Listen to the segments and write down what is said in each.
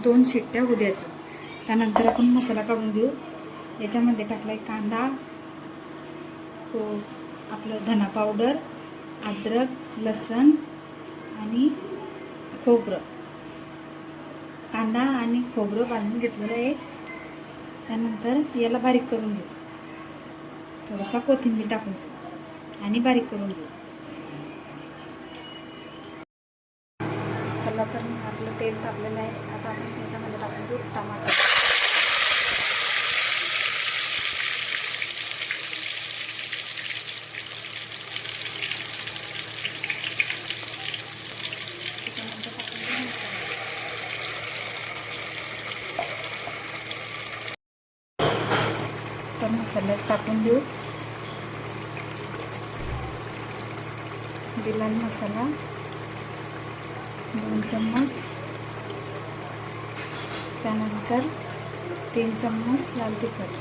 2 शिट्ट्या होऊ द्यायचं. त्यानंतर आपण मसाला काढून घेऊ. याच्यामध्ये टाकलाय कांदा, आपलं धना पावडर, अद्रक, लसण आणि खोबरं. कांदा आणि खोबरं भाजून घेतलेलं आहे. त्यानंतर याला बारीक करून घेऊ. थोडासा कोथिंबीर टाकून घेऊ आणि बारीक करून घेऊ. चला तर आपलं तेल तापलेलं आहे. आता आपण त्याच्यामध्ये टाकून घेऊ टमाटर. तर मसाल्यात टाकून देऊ. बिर्याणी मसाला 2 चम्मच. त्यानंतर 3 चम्मच लाल तिखट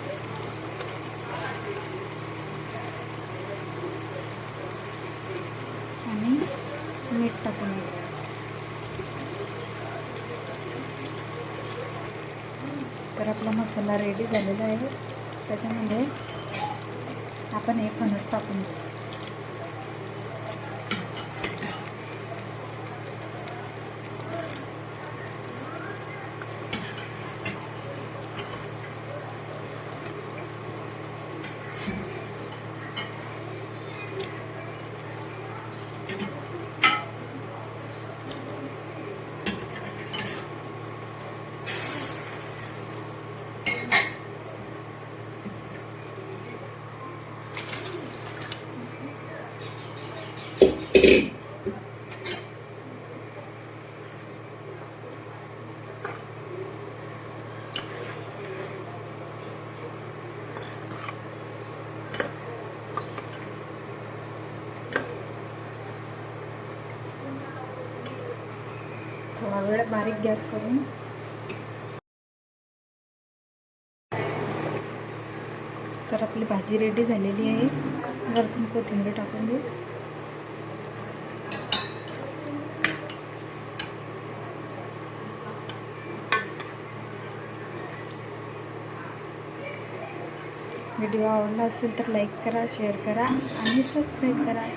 आणि मीठ टाकून देऊ. तर आपला मसाला रेडी झालेला आहे. त्याच्यामध्ये आपण हे फणस टाकून देऊ. थोडा वेळ बारीक गॅस करून तर आपली भाजी रेडी झालेली आहे. वरतून कोथिंबीर टाकून देऊ. व्हिडिओ आवडला असेल तर लाईक करा, शेअर करा आणि सबस्क्राईब करा.